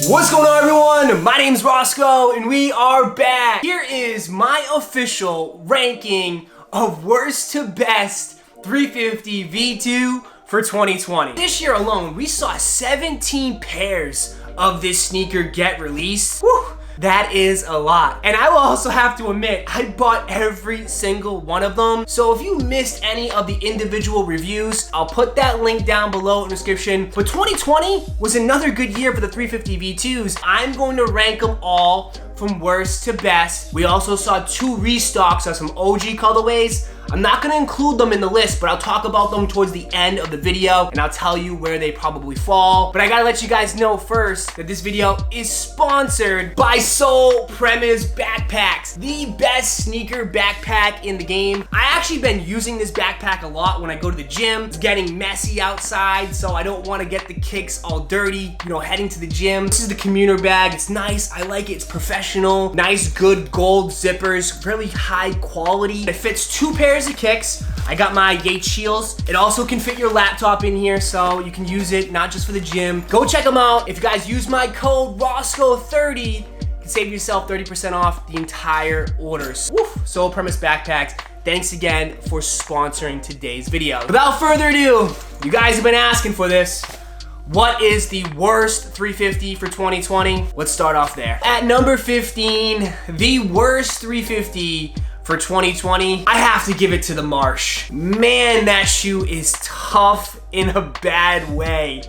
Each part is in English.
What's going on, everyone? My name's Roszko and we are back. Here is my official ranking of worst to best 350 V2 for 2020. This year alone, we saw 17 pairs of this sneaker get released. Whew. That is a lot. And I will also have to admit, I bought every single one of them. So if you missed any of the individual reviews, I'll put that link down below in the description. But 2020 was another good year for the 350 V2s. I'm going to rank them all from worst to best. We also saw 2 restocks of some OG colorways. I'm not gonna include them in the list, but I'll talk about them towards the end of the video and I'll tell you where they probably fall. But I gotta let you guys know first that this video is sponsored by Sole Premise Backpacks, the best sneaker backpack in the game. I actually been using this backpack a lot when I go to the gym. It's getting messy outside, so I don't wanna get the kicks all dirty, you know, heading to the gym. This is the commuter bag. It's nice, I like it, it's professional. Nice, good gold zippers, really high quality. It fits 2 pairs of kicks. I got my Yeezy heels. It also can fit your laptop in here, so you can use it not just for the gym. Go check them out. If you guys use my code Roszko30, you can save yourself 30% off the entire orders. Woof. Sole Premise Backpacks. Thanks again for sponsoring today's video. Without further ado, you guys have been asking for this. What is the worst 350 for 2020? Let's start off there. At number 15, the worst 350 for 2020, I have to give it to the Marsh. Man, that shoe is tough in a bad way.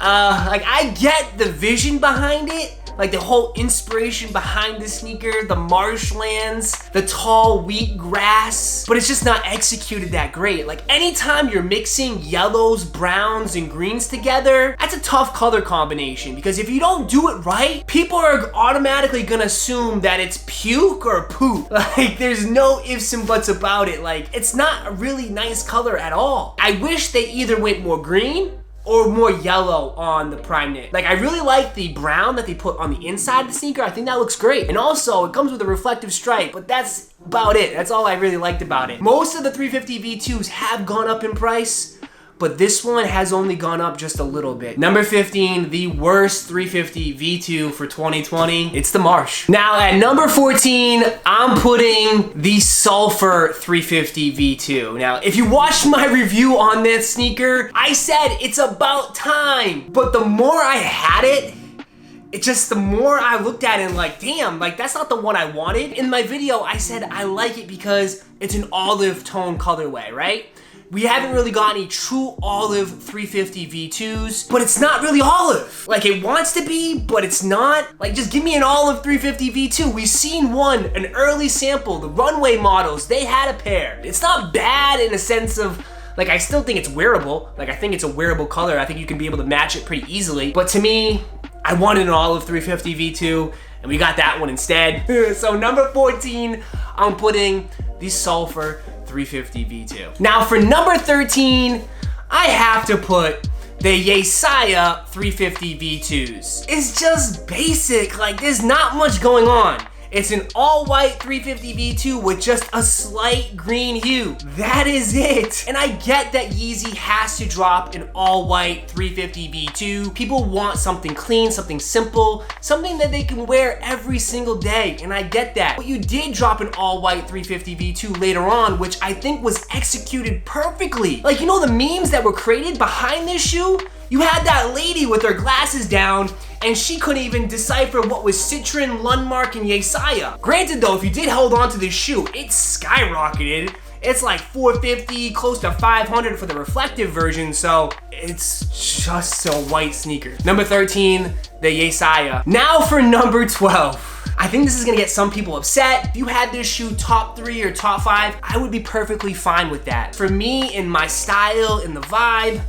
Like, I get the vision behind it, like the whole inspiration behind the sneaker, the marshlands, the tall wheat grass, but it's just not executed that great. Like, anytime you're mixing yellows, browns, and greens together, that's a tough color combination, because if you don't do it right, people are automatically gonna assume that it's puke or poop. Like, there's no ifs and buts about it. Like, it's not a really nice color at all. I wish they either went more green or more yellow on the prime knit. Like, I really like the brown that they put on the inside of the sneaker. I think that looks great. And also, it comes with a reflective stripe, but that's about it. That's all I really liked about it. Most of the 350 V2s have gone up in price, but this one has only gone up just a little bit. Number 15, the worst 350 V2 for 2020, it's the Marsh. Now at number 14, I'm putting the Sulfur 350 V2. Now, if you watched my review on this sneaker, I said it's about time, but the more I had it, the more I looked at it and like, damn, like that's not the one I wanted. In my video, I said I like it because it's an olive tone colorway, right? We haven't really got any true olive 350 V2s, but it's not really olive. Like, it wants to be, but it's not. Like, just give me an olive 350 V2. We've seen one, an early sample, the runway models, they had a pair. It's not bad in a sense of, like, I still think it's wearable. Like, I think it's a wearable color. I think you can be able to match it pretty easily. But to me, I wanted an olive 350 V2, and we got that one instead. So number 14, I'm putting the Sulfur 350 V2. Now for number 13, I have to put the Yeezy 350 V2s. It's just basic, like there's not much going on. It's an all-white 350 V2 with just a slight green hue. That is it. And I get that Yeezy has to drop an all-white 350 V2. People want something clean, something simple, something that they can wear every single day, and I get that. But you did drop an all-white 350 V2 later on, which I think was executed perfectly. Like, you know the memes that were created behind this shoe? You had that lady with her glasses down, and she couldn't even decipher what was Citron, Lundmark, and Yeezy. Granted though, if you did hold on to this shoe, it skyrocketed. It's like $450, close to $500 for the reflective version, so it's just a white sneaker. Number 13, the Yeezy. Now for number 12. I think this is gonna get some people upset. If you had this shoe top 3 or top 5, I would be perfectly fine with that. For me, in my style, in the vibe,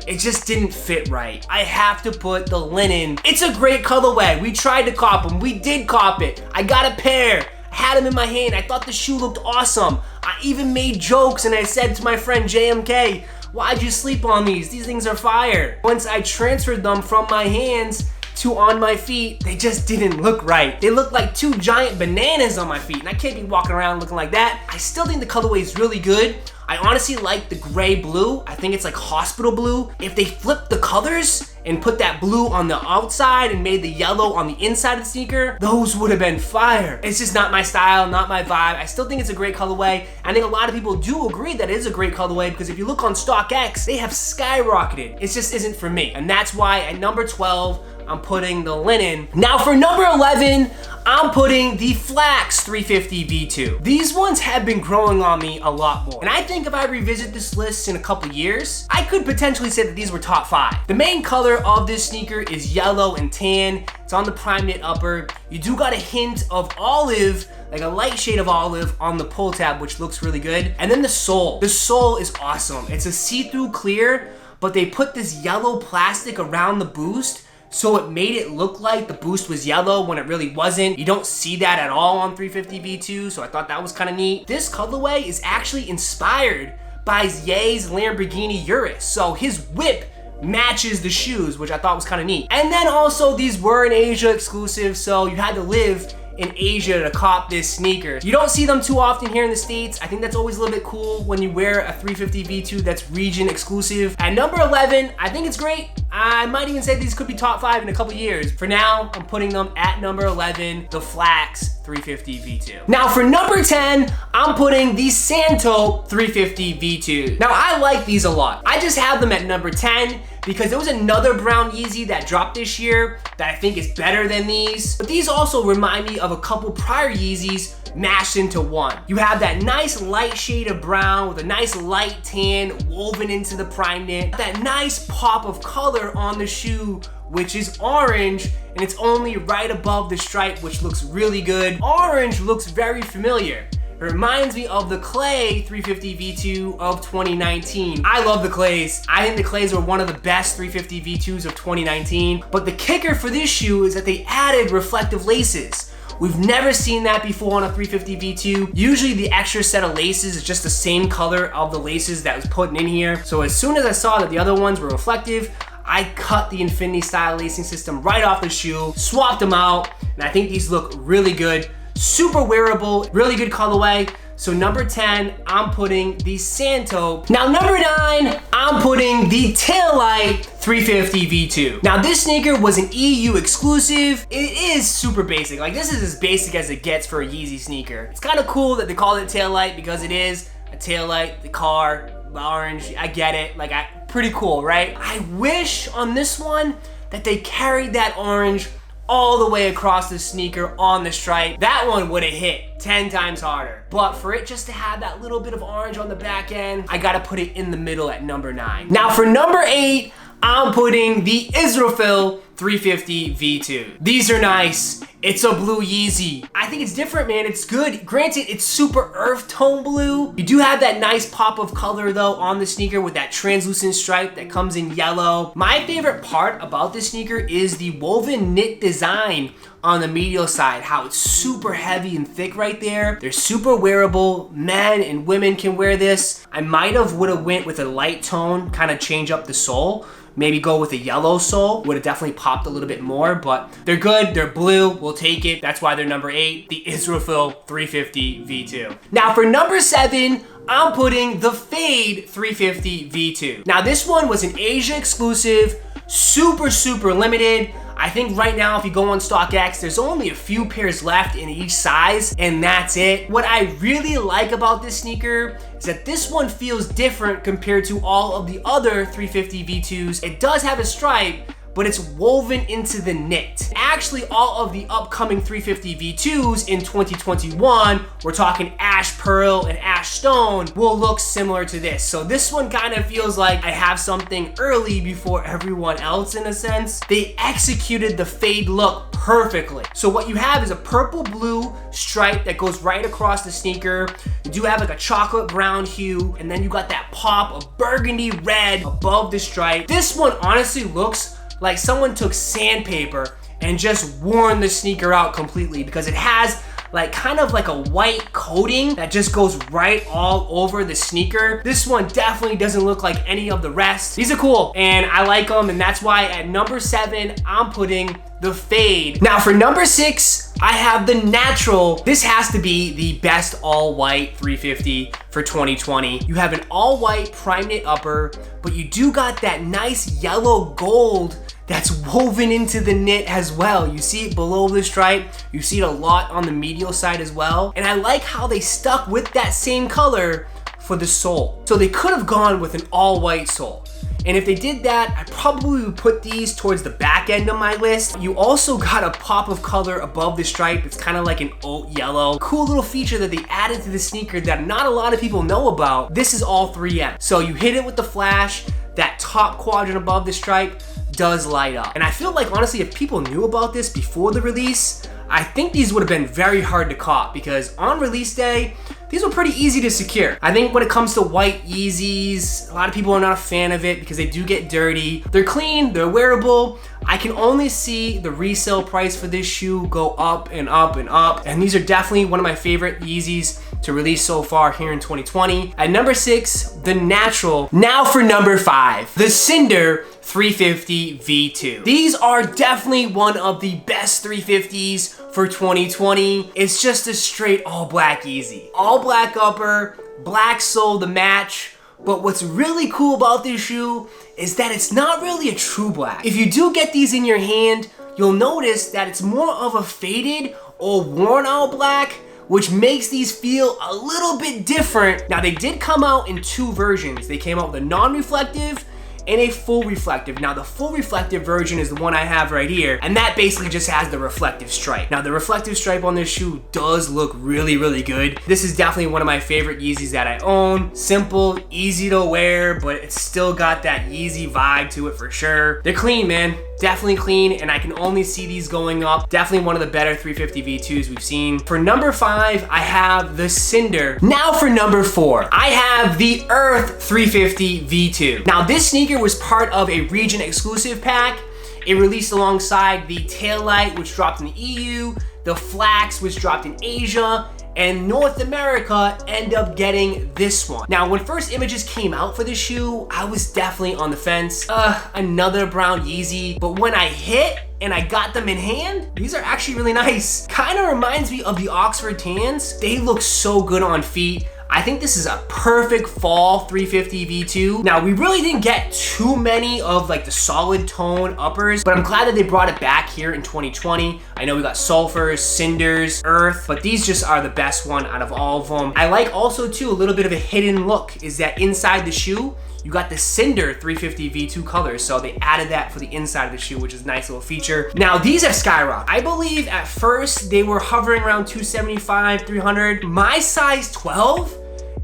it just didn't fit right. I have to put the linen. It's a great colorway. We tried to cop them. We did cop it. I got a pair. I had them in my hand. I thought the shoe looked awesome. I even made jokes and I said to my friend JMK, why'd you sleep on these? These things are fire. Once I transferred them from my hands to on my feet, they just didn't look right. They look like 2 giant bananas on my feet, and I can't be walking around looking like that. I still think the colorway is really good. I honestly like the gray blue. I think it's like hospital blue. If they flipped the colors and put that blue on the outside and made the yellow on the inside of the sneaker, those would have been fire. It's just not my style, not my vibe. I still think it's a great colorway. I think a lot of people do agree that it is a great colorway because if you look on StockX, they have skyrocketed. It just isn't for me. And that's why at number 12, I'm putting the linen. Now for number 11, I'm putting the Flax 350 V2. These ones have been growing on me a lot more. And I think if I revisit this list in a couple years, I could potentially say that these were top 5. The main color of this sneaker is yellow and tan. It's on the prime knit upper. You do got a hint of olive, like a light shade of olive on the pull tab, which looks really good. And then the sole. The sole is awesome. It's a see-through clear, but they put this yellow plastic around the boost, so it made it look like the boost was yellow when it really wasn't. You don't see that at all on 350 V2, so I thought that was kind of neat. This colorway is actually inspired by Ye's Lamborghini Urus, so his whip matches the shoes, which I thought was kind of neat. And then also these were an Asia exclusive, so you had to live in Asia to cop this sneaker. You don't see them too often here in the States. I think that's always a little bit cool when you wear a 350 V2 that's region exclusive. At number 11, I think it's great. I might even say these could be top 5 in a couple years. For now, I'm putting them at number 11, the Flax 350 V2. Now for number 10, I'm putting the Santo 350 V2. Now I like these a lot. I just have them at number 10 because there was another brown Yeezy that dropped this year that I think is better than these. But these also remind me of a couple prior Yeezys mashed into one. You have that nice light shade of brown with a nice light tan woven into the prime knit. That nice pop of color on the shoe, which is orange, and it's only right above the stripe, which looks really good. Orange looks very familiar. It reminds me of the Clay 350 V2 of 2019. I love the Clays. I think the Clays are one of the best 350 V2s of 2019. But the kicker for this shoe is that they added reflective laces. We've never seen that before on a 350 V2. Usually the extra set of laces is just the same color of the laces that was put in here. So as soon as I saw that the other ones were reflective, I cut the infinity style lacing system right off the shoe, swapped them out, and I think these look really good. Super wearable, really good colorway. So number 10, I'm putting the Santo. Now number 9, I'm putting the Taillight 350 V2. Now this sneaker was an EU exclusive. It is super basic. Like this is as basic as it gets for a Yeezy sneaker. It's kind of cool that they call it Taillight because it is a taillight, the car, the orange, I get it. Like pretty cool, right? I wish on this one that they carried that orange all the way across the sneaker on the stripe. That one would have hit 10 times harder. But for it just to have that little bit of orange on the back end, I gotta put it in the middle at number 9. Now for number 8, I'm putting the Israfil 350 V2. These are nice. It's a blue Yeezy. I think it's different, man. It's good. Granted, it's super earth tone blue. You do have that nice pop of color though on the sneaker with that translucent stripe that comes in yellow. My favorite part about this sneaker is the woven knit design on the medial side, how it's super heavy and thick right there. They're super wearable. Men and women can wear this. I might have went with a light tone, kind of change up the sole. Maybe go with a yellow sole, would have definitely popped a little bit more, but they're good, they're blue, we'll take it. That's why they're number 8, the Israfil 350 V2. Now for number 7, I'm putting the Fade 350 V2. Now this one was an Asia exclusive, super limited. I think right now if you go on StockX, there's only a few pairs left in each size, and that's it. What I really like about this sneaker is that this one feels different compared to all of the other 350 V2s. It does have a stripe, but it's woven into the knit. Actually, all of the upcoming 350 V2s in 2021, we're talking ash pearl and ash stone, will look similar to this. So this one kind of feels like I have something early before everyone else in a sense. They executed the fade look perfectly. So what you have is a purple blue stripe that goes right across the sneaker. You do have like a chocolate brown hue, and then you got that pop of burgundy red above the stripe. This one honestly looks like someone took sandpaper and just worn the sneaker out completely, because it has like kind of like a white coating that just goes right all over the sneaker. This one definitely doesn't look like any of the rest. These are cool and I like them, and that's why at number 7, I'm putting the fade. Now for number 6, I have the natural. This has to be the best all-white 350 for 2020. You have an all-white prime knit upper, but you do got that nice yellow gold that's woven into the knit as well. You see it below the stripe. You see it a lot on the medial side as well. And I like how they stuck with that same color for the sole. So they could have gone with an all-white sole. And if they did that, I probably would put these towards the back end of my list. You also got a pop of color above the stripe. It's kind of like an oat yellow. Cool little feature that they added to the sneaker that not a lot of people know about. This is all 3M. So you hit it with the flash, that top quadrant above the stripe does light up. And I feel like, honestly, if people knew about this before the release, I think these would have been very hard to cop, because on release day, these were pretty easy to secure. I think when it comes to white Yeezys, a lot of people are not a fan of it because they do get dirty. They're clean, they're wearable. I can only see the resale price for this shoe go up and up and up. And these are definitely one of my favorite Yeezys to release so far here in 2020. At number 6, the natural. Now for number 5, the Cinder 350 V2. These are definitely one of the best 350s for 2020. It's just a straight all black Yeezy. All black upper, black sole to match. But what's really cool about this shoe is that it's not really a true black. If you do get these in your hand, you'll notice that it's more of a faded or worn out black, which makes these feel a little bit different. Now they did come out in 2 versions. They came out with a non-reflective and a full reflective. Now the full reflective version is the one I have right here, and that basically just has the reflective stripe. Now the reflective stripe on this shoe does look really, really good. This is definitely one of my favorite Yeezys that I own. Simple, easy to wear, but it's still got that Yeezy vibe to it for sure. They're clean, man. Definitely clean, and I can only see these going up. Definitely one of the better 350 V2s we've seen. For number 5, I have the Cinder. Now for number 4, I have the Earth 350 V2. Now this sneaker was part of a region exclusive pack. It released alongside the Taillight, which dropped in the EU, the Flax, which dropped in Asia, and North America end up getting this one. Now, when first images came out for this shoe, I was definitely on the fence. Another brown Yeezy. But when I hit and I got them in hand, these are actually really nice. Kind of reminds me of the Oxford Tans. They look so good on feet. I think this is a perfect fall 350 V2. Now, we really didn't get too many of like the solid tone uppers, but I'm glad that they brought it back here in 2020. I know we got Sulfurs, Cinders, Earth, but these just are the best one out of all of them. I like also too, a little bit of a hidden look is that inside the shoe, you got the Cinder 350 V2 colors, so they added that for the inside of the shoe, which is a nice little feature. Now, these have skyrocketed. I believe at first they were hovering around 275, 300. My size 12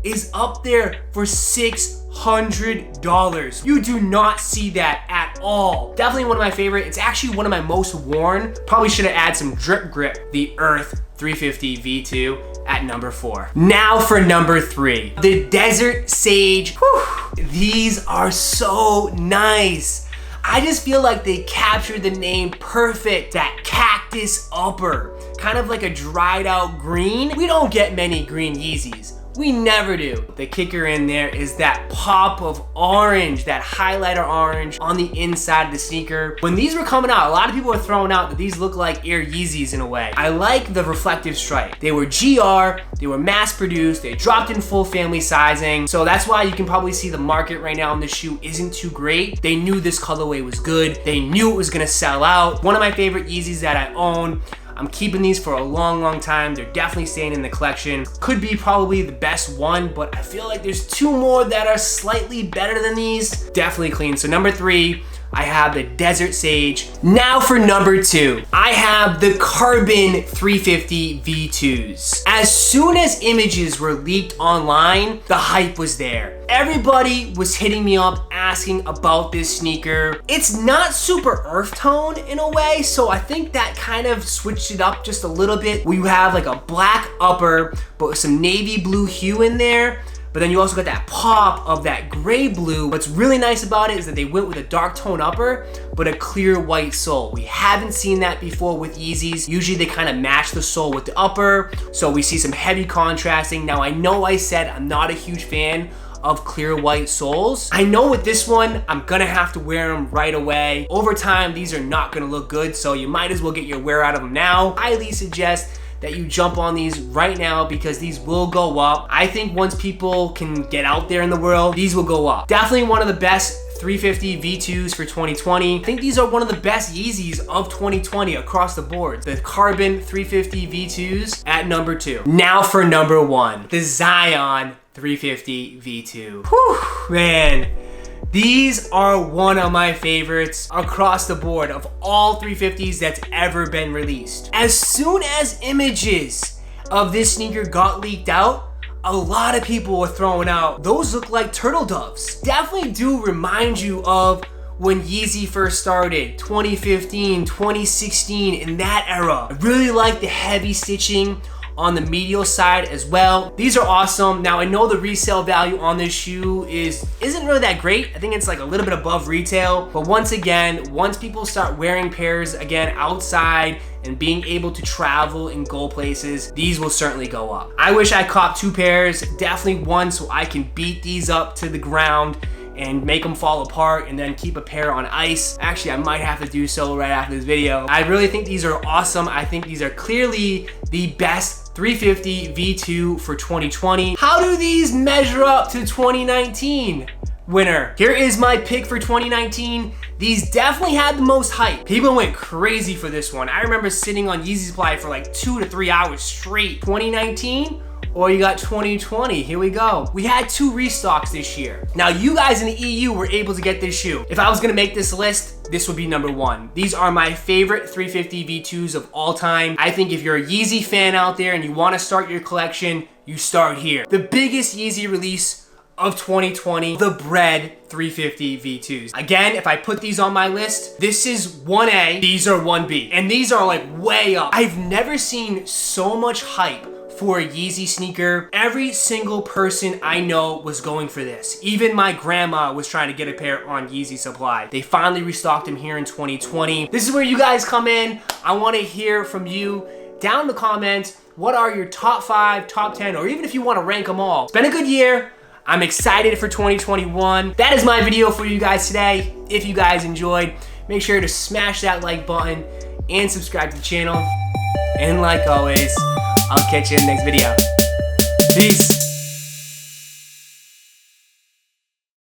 is up there for $600. You do not see that at all. Definitely one of my favorite. It's actually one of my most worn. Probably should have added some drip grip. The Earth 350 V2 at number 4. Now for number 3, the Desert Sage. Whew. These are so nice. I just feel like they captured the name perfect. That cactus upper, kind of like a dried out green. We don't get many green Yeezys. We never do. The kicker in there is that pop of orange, that highlighter orange on the inside of the sneaker. When these were coming out, a lot of people were throwing out that these look like Air Yeezys in a way. I like the reflective stripe. They were GR, they were mass produced, they dropped in full family sizing. So that's why you can probably see the market right now on this shoe isn't too great. They knew this colorway was good. They knew it was gonna sell out. One of my favorite Yeezys that I own. I'm keeping these for a long, long time. They're definitely staying in the collection. Could be probably the best one, but I feel like there's 2 more that are slightly better than these. Definitely clean. So number 3, I have the Desert Sage. Now for number 2, I have the Carbon 350 V2s. As soon as images were leaked online, the hype was there. Everybody was hitting me up asking about this sneaker. It's not super earth tone in a way, so I think that kind of switched it up just a little bit. We have like a black upper, but with some navy blue hue in there. But then you also got that pop of that gray blue. What's really nice about it is that they went with a dark tone upper, but a clear white sole. We haven't seen that before with Yeezys. Usually they kind of match the sole with the upper, so we see some heavy contrasting. Now I know I said I'm not a huge fan of clear white soles. I know with this one, I'm gonna have to wear them right away. Over time, these are not gonna look good, so you might as well get your wear out of them now. I highly suggest that you jump on these right now because these will go up. I think once people can get out there in the world, these will go up. Definitely one of the best 350 V2s for 2020. I think these are one of the best Yeezys of 2020 across the board. The carbon 350 V2s at number 2. Now for number 1, the Zion 350 V2. Whew, man. These are one of my favorites across the board of all 350s that's ever been released. As soon as images of this sneaker got leaked out, a lot of people were throwing out, those look like turtle doves. Definitely do remind you of when Yeezy first started, 2015, 2016, in that era. I really like the heavy stitching on the medial side as well. These are awesome. Now I know the resale value on this shoe isn't really that great. I think it's like a little bit above retail, but once again, once people start wearing pairs again outside and being able to travel and go places, these will certainly go up. I wish I caught 2 pairs, definitely one so I can beat these up to the ground and make them fall apart and then keep a pair on ice. Actually, I might have to do so right after this video. I really think these are awesome. I think these are clearly the best 350 V2 for 2020. How do these measure up to 2019 winner? Here is my pick for 2019. These definitely had the most hype. People went crazy for this one. I remember sitting on Yeezy Supply for like 2 to 3 hours straight. 2019, or you got 2020, here we go. We had 2 restocks this year. Now you guys in the EU were able to get this shoe. If I was gonna make this list, this would be number 1. These are my favorite 350 V2s of all time. I think if you're a Yeezy fan out there and you wanna start your collection, you start here. The biggest Yeezy release of 2020, the Bread 350 V2s. Again, if I put these on my list, this is 1A, these are 1B, and these are like way up. I've never seen so much hype for a Yeezy sneaker. Every single person I know was going for this. Even my grandma was trying to get a pair on Yeezy Supply. They finally restocked them here in 2020. This is where you guys come in. I want to hear from you down in the comments. What are your top 5, top 10, or even if you want to rank them all. It's been a good year. I'm excited for 2021. That is my video for you guys today. If you guys enjoyed, make sure to smash that like button and subscribe to the channel. And like always, I'll catch you in the next video. Peace.